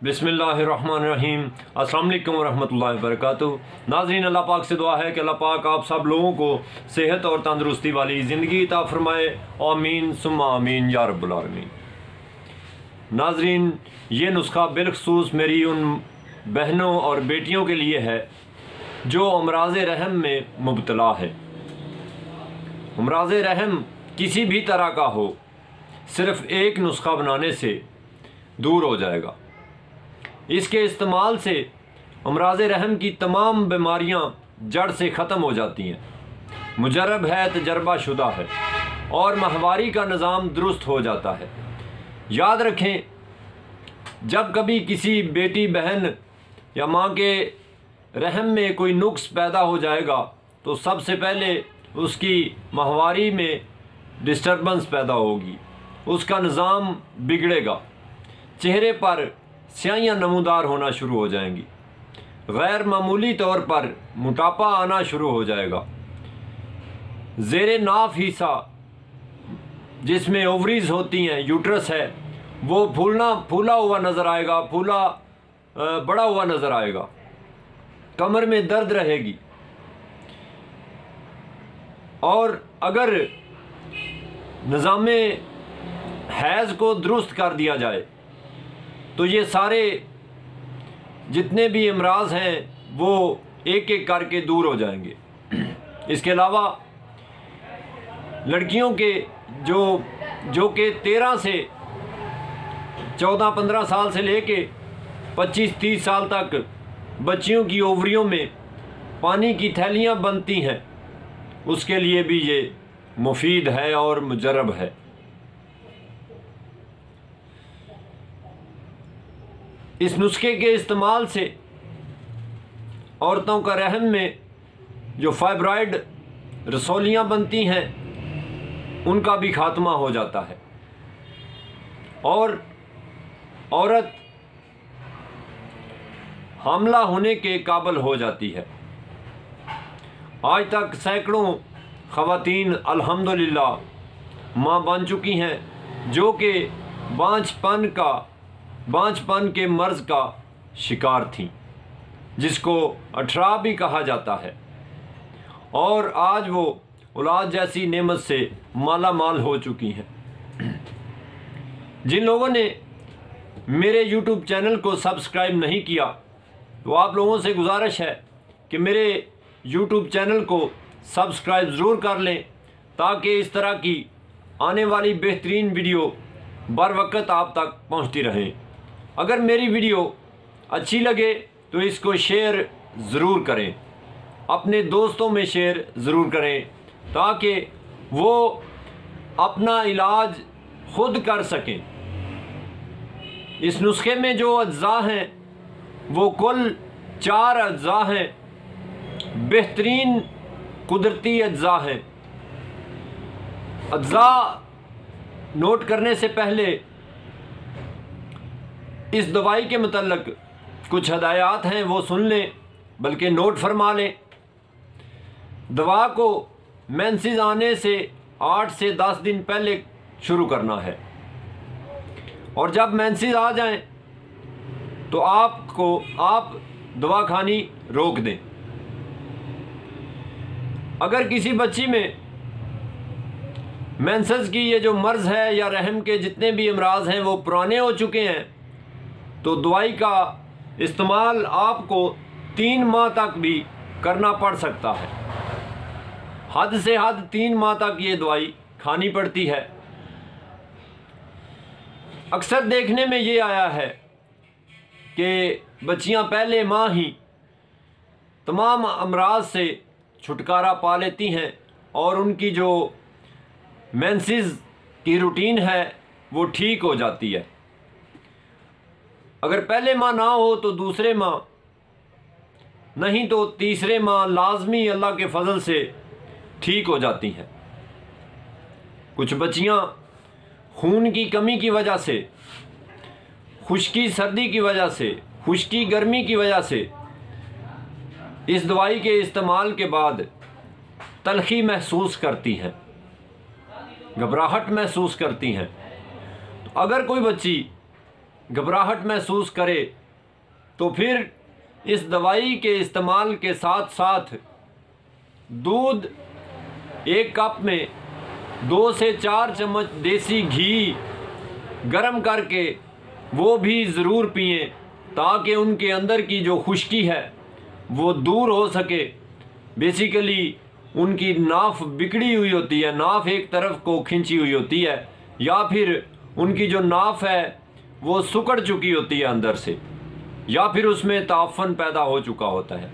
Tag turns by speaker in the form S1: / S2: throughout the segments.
S1: बिस्मिल्लाहिर्रहमानिर्रहीम। अस्सलाम वालेकुम वरहमतुल्लाहि वबरकातुहू। नाज़रीन, अल्लाह पाक से दुआ है कि अल्लाह पाक आप सब लोगों को सेहत और तंदरुस्ती वाली ज़िंदगी अता फ़रमाए। आमीन सुम्मा आमीन या रब्बुल आलमीन। नाज़रीन, ये नुस्खा बिलखसूस मेरी उन बहनों और बेटियों के लिए है जो अमराज़ रहम में मुब्तला है। अमराज़ रहम किसी भी तरह का हो, सिर्फ़ एक नुस्खा बनाने से दूर हो जाएगा। इसके इस्तेमाल से अमराज़ रहम की तमाम बीमारियां जड़ से ख़त्म हो जाती हैं। मुजर्रब है, तजर्बा शुदा है और माहवारी का निज़ाम दुरुस्त हो जाता है। याद रखें, जब कभी किसी बेटी बहन या माँ के रहम में कोई नुक्स पैदा हो जाएगा तो सबसे पहले उसकी माहवारी में डिस्टर्बेंस पैदा होगी, उसका निज़ाम बिगड़ेगा, चेहरे पर स्याहियाँ नमूदार होना शुरू हो जाएंगी, गैर मामूली तौर पर मोटापा आना शुरू हो जाएगा, ज़ेरे नाफ हिस्सा जिसमें ओवरीज होती हैं, यूट्रस है, वो फूला हुआ नज़र आएगा, बड़ा हुआ नज़र आएगा, कमर में दर्द रहेगी। और अगर निज़ाम हैज़ को दुरुस्त कर दिया जाए तो ये सारे जितने भी अमराज हैं वो एक एक करके दूर हो जाएंगे। इसके अलावा लड़कियों के जो कि 13 से 14-15 साल से लेके 25-30 साल तक बच्चियों की ओवरियों में पानी की थैलियाँ बनती हैं, उसके लिए भी ये मुफीद है और मुजर्रब है। इस नुस्खे के इस्तेमाल से औरतों का रहम में जो फाइब्राइड रसौलियाँ बनती हैं उनका भी खात्मा हो जाता है और औरत हामला होने के काबिल हो जाती है। आज तक सैकड़ों ख़वातीन अल्हम्दुलिल्लाह माँ बन चुकी हैं जो कि बांझपन के मर्ज़ का शिकार थीं, जिसको अठरा भी कहा जाता है, और आज वो औलाद जैसी नेमत से माला माल हो चुकी हैं। जिन लोगों ने मेरे YouTube चैनल को सब्सक्राइब नहीं किया तो आप लोगों से गुजारिश है कि मेरे YouTube चैनल को सब्सक्राइब ज़रूर कर लें ताकि इस तरह की आने वाली बेहतरीन वीडियो बर वक्त आप तक पहुंचती रहें। अगर मेरी वीडियो अच्छी लगे तो इसको शेयर ज़रूर करें, अपने दोस्तों में शेयर ज़रूर करें ताकि वो अपना इलाज खुद कर सकें। इस नुस्खे में जो अज्जा हैं वो कुल 4 अज्जा हैं, बेहतरीन कुदरती अज्जा हैं। अज्जा नोट करने से पहले इस दवाई के मतलब कुछ हदायत हैं वो सुन लें, बल्कि नोट फरमा लें। दवा को मेंसेस आने से 8 से 10 दिन पहले शुरू करना है और जब मेंसेस आ जाएं तो आप दवा खानी रोक दें। अगर किसी बच्ची में मेंसेस की ये जो मर्ज़ है या रहम के जितने भी अमराज हैं वो पुराने हो चुके हैं तो दवाई का इस्तेमाल आपको 3 माह तक भी करना पड़ सकता है। हद से हद 3 माह तक ये दवाई खानी पड़ती है। अक्सर देखने में ये आया है कि बच्चियां पहले माह ही तमाम अमराज से छुटकारा पा लेती हैं और उनकी जो मेंसेस की रूटीन है वो ठीक हो जाती है। अगर पहले माह ना हो तो दूसरे माह, नहीं तो तीसरे माह लाजमी अल्लाह के फजल से ठीक हो जाती हैं। कुछ बच्चियां खून की कमी की वजह से, खुश्की सर्दी की वजह से, खुश्की गर्मी की वजह से इस दवाई के इस्तेमाल के बाद तलखी महसूस करती हैं, घबराहट महसूस करती हैं। तो अगर कोई बच्ची घबराहट महसूस करे तो फिर इस दवाई के इस्तेमाल के साथ साथ दूध 1 कप में 2 से 4 चम्मच देसी घी गरम करके वो भी ज़रूर पिएं, ताकि उनके अंदर की जो खुश्की है वो दूर हो सके। बेसिकली उनकी नाफ बिगड़ी हुई होती है, नाफ एक तरफ को खिंची हुई होती है, या फिर उनकी जो नाफ है वो सिकुड़ चुकी होती है अंदर से, या फिर उसमें ताफन पैदा हो चुका होता है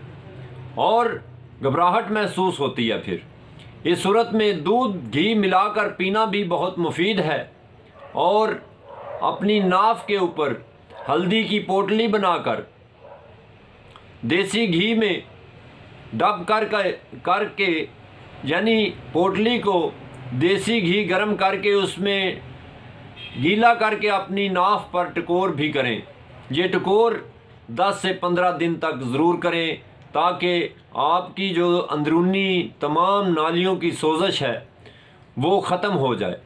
S1: और घबराहट महसूस होती है। फिर इस सूरत में दूध घी मिलाकर पीना भी बहुत मुफीद है। और अपनी नाफ के ऊपर हल्दी की पोटली बनाकर देसी घी में डब करके यानी पोटली को देसी घी गरम करके उसमें गीला करके अपनी नाफ पर टकोर भी करें। ये टकोर 10 से 15 दिन तक ज़रूर करें, ताकि आपकी जो अंदरूनी तमाम नालियों की सोजश है वो ख़त्म हो जाए।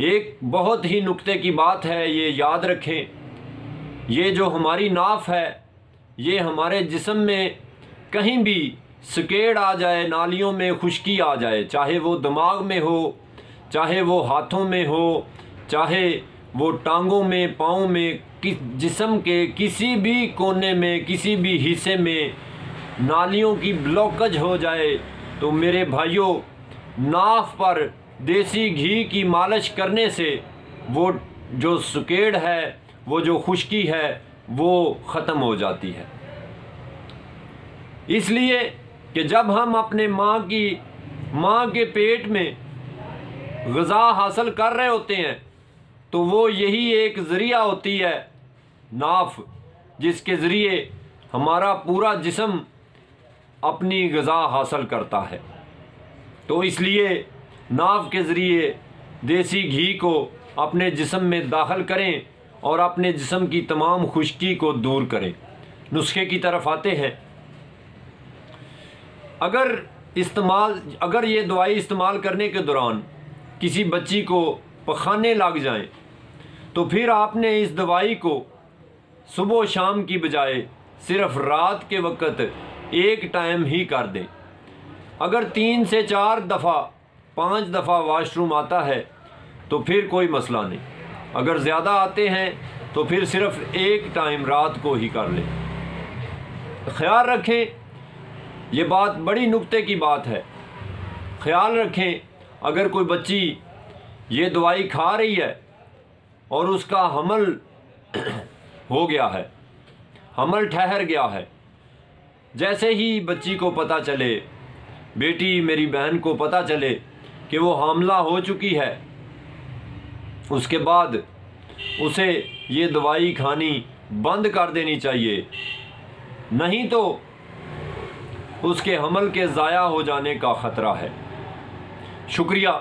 S1: एक बहुत ही नुक्ते की बात है, ये याद रखें, ये जो हमारी नाफ है ये हमारे जिस्म में कहीं भी सकेड़ आ जाए, नालियों में खुश्की आ जाए, चाहे वो दिमाग में हो, चाहे वो हाथों में हो, चाहे वो टांगों में, पाँव में, जिस्म के किसी भी कोने में, किसी भी हिस्से में नालियों की ब्लॉकेज हो जाए, तो मेरे भाइयों नाफ पर देसी घी की मालिश करने से वो जो सकेड़ है, वो जो खुश्की है वो ख़त्म हो जाती है। इसलिए कि जब हम अपने माँ के पेट में ग़िज़ा हासिल कर रहे होते हैं तो वो यही एक ज़रिया होती है नाफ, जिसके ज़रिए हमारा पूरा जिस्म अपनी ग़िज़ा हासिल करता है। तो इसलिए नाफ के ज़रिए देसी घी को अपने जिस्म में दाखिल करें और अपने जिस्म की तमाम खुश्की को दूर करें। नुस्खे की तरफ आते हैं। अगर ये दवाई इस्तेमाल करने के दौरान किसी बच्ची को पखाने लग जाएं, तो फिर आपने इस दवाई को सुबह शाम की बजाय सिर्फ रात के वक़्त एक टाइम ही कर दें। अगर 3 से 4 दफ़ा 5 दफ़ा वाशरूम आता है तो फिर कोई मसला नहीं, अगर ज़्यादा आते हैं तो फिर सिर्फ एक टाइम रात को ही कर लें। ख्याल रखें, ये बात बड़ी नुक्ते की बात है। ख्याल रखें, अगर कोई बच्ची ये दवाई खा रही है और उसका हमल हो गया है, हमल ठहर गया है, जैसे ही बच्ची को पता चले, बेटी मेरी बहन को पता चले कि वो हामला हो चुकी है, उसके बाद उसे ये दवाई खानी बंद कर देनी चाहिए, नहीं तो उसके हमल के ज़ाया हो जाने का ख़तरा है। शुक्रिया।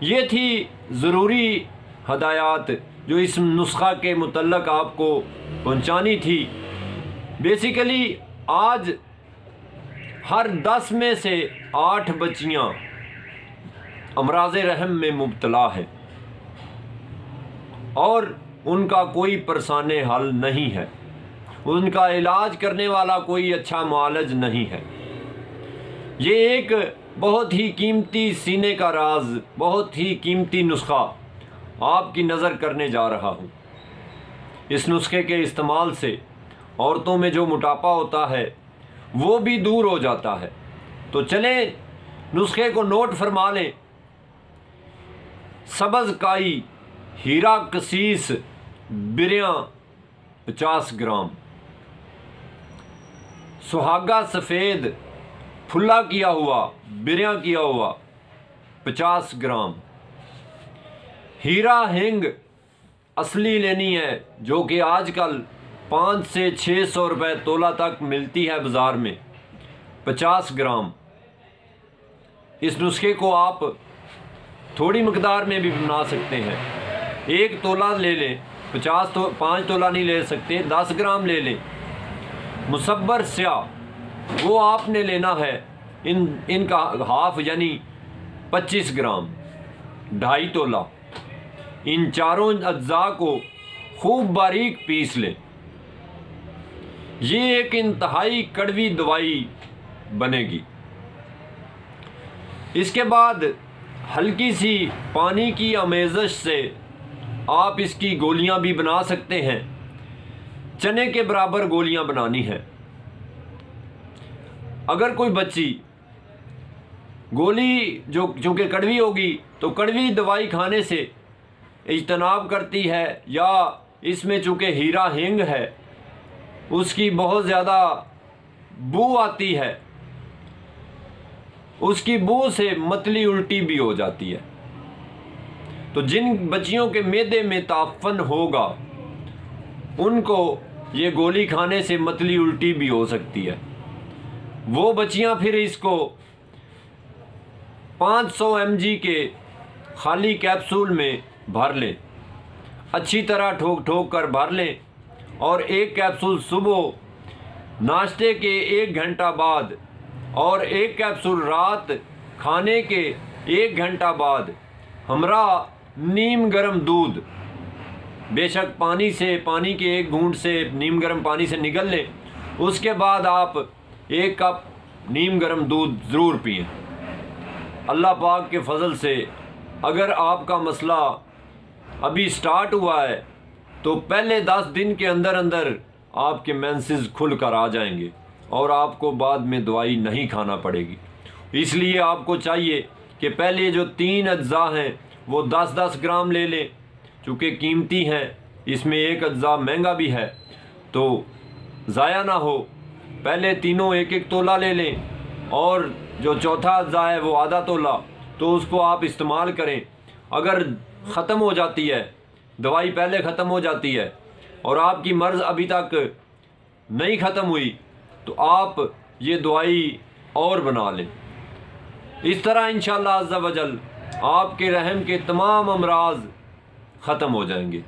S1: ये थी ज़रूरी हदायत जो इस नुस्खा के मुतल्लक़ आपको पहुंचानी थी। बेसिकली आज हर 10 में से 8 बच्चियां अमराज़ रहम में मुब्तला हैं और उनका कोई परसाने हल नहीं है, उनका इलाज करने वाला कोई अच्छा मुआलज नहीं है। ये एक बहुत ही कीमती सीने का राज, बहुत ही कीमती नुस्खा आपकी नज़र करने जा रहा हूँ। इस नुस्खे के इस्तेमाल से औरतों में जो मोटापा होता है वो भी दूर हो जाता है। तो चलें नुस्खे को नोट फरमा लें। सब्ज़ काई हीरा कसीस बिरियाँ 50 ग्राम, सुहागा सफ़ेद फुल्ला किया हुआ बिरियाँ किया हुआ 50 ग्राम, हीरा हिंग असली लेनी है जो कि आजकल 5 से 600 रुपये तोला तक मिलती है बाज़ार में, 50 ग्राम। इस नुस्खे को आप थोड़ी मकदार में भी बना सकते हैं। 1 तोला ले लें, 5 तोला नहीं ले सकते, 10 ग्राम ले लें। मुसब्बर स्याह वो आपने लेना है इनका हाफ यानी 25 ग्राम, 2.5 तोला। इन चारों अज्जा को खूब बारीक पीस लें। ये एक इंतहाई कड़वी दवाई बनेगी। इसके बाद हल्की सी पानी की आमेज़श से आप इसकी गोलियां भी बना सकते हैं। चने के बराबर गोलियां बनानी है। अगर कोई बच्ची गोली जो चूँकि कड़वी होगी तो कड़वी दवाई खाने से इज्तनाब करती है, या इसमें चूँकि हीरा हींग है उसकी बहुत ज़्यादा बू आती है, उसकी बू से मतली उल्टी भी हो जाती है। तो जिन बच्चियों के मैदे में ताफ़न होगा उनको ये गोली खाने से मतली उल्टी भी हो सकती है। वो बच्चियां फिर इसको 500 mg के खाली कैप्सूल में भर लें, अच्छी तरह ठोक ठोक कर भर लें, और एक कैप्सूल सुबह नाश्ते के 1 घंटा बाद और एक कैप्सूल रात खाने के 1 घंटा बाद हमरा नीम गर्म दूध, बेशक पानी के 1 घूंट से नीम गर्म पानी से निगल लें। उसके बाद आप 1 कप नीम गर्म दूध ज़रूर पिएं। अल्लाह पाक के फजल से अगर आपका मसला अभी स्टार्ट हुआ है तो पहले 10 दिन के अंदर अंदर आपके मेंसेस खुल कर आ जाएंगे और आपको बाद में दवाई नहीं खाना पड़ेगी। इसलिए आपको चाहिए कि पहले जो 3 अज्जा हैं वो 10-10 ग्राम ले लें, चूँकि कीमती हैं, इसमें एक अज्जा महंगा भी है तो ज़ाया ना हो। पहले तीनों 1-1 तोला ले लें, और जो चौथा अज्जा है वो आधा तोला, तो उसको आप इस्तेमाल करें। अगर ख़त्म हो जाती है दवाई, पहले ख़त्म हो जाती है और आपकी मर्ज़ अभी तक नहीं ख़त्म हुई, तो आप ये दवाई और बना लें। इस तरह इंशाअल्लाह अज़्ज़ा वजल आपके रहम के तमाम अमराज ख़त्म हो जाएंगे।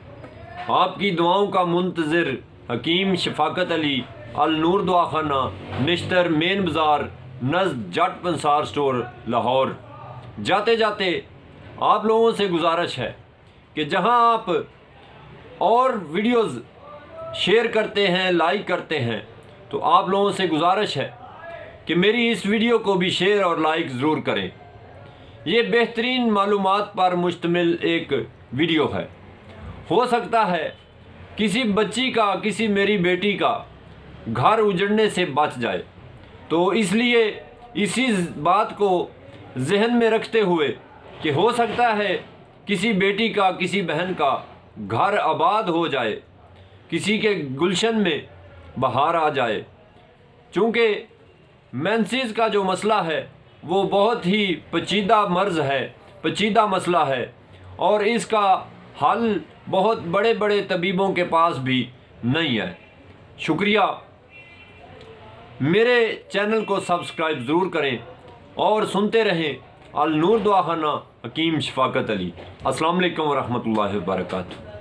S1: आपकी दुआओं का मुंतज़िर हकीम शफाकत अली, अल नूर दवाखाना, निश्तर मेन बाज़ार, नज़द जट पंसार स्टोर, लाहौर। जाते जाते आप लोगों से गुजारिश है कि जहां आप और वीडियोज़ शेयर करते हैं, लाइक करते हैं, तो आप लोगों से गुजारिश है कि मेरी इस वीडियो को भी शेयर और लाइक ज़रूर करें। ये बेहतरीन मालूमात पर मुश्तमिल एक वीडियो है। हो सकता है किसी बच्ची का, किसी मेरी बेटी का घर उजड़ने से बच जाए, तो इसलिए इसी बात को जहन में रखते हुए कि हो सकता है किसी बेटी का, किसी बहन का घर आबाद हो जाए, किसी के गुलशन में बहार आ जाए। चूँकि मेंसेस का जो मसला है वो बहुत ही पेचीदा मर्ज़ है, पेचीदा मसला है, और इसका हल बहुत बड़े बड़े तबीबों के पास भी नहीं है। शुक्रिया। मेरे चैनल को सब्सक्राइब ज़रूर करें और सुनते रहें अल नूर दवाखाना हकीम शफाकत अली। अस्सलाम वालेकुम व रहमतुल्लाहि व बरकातुहू।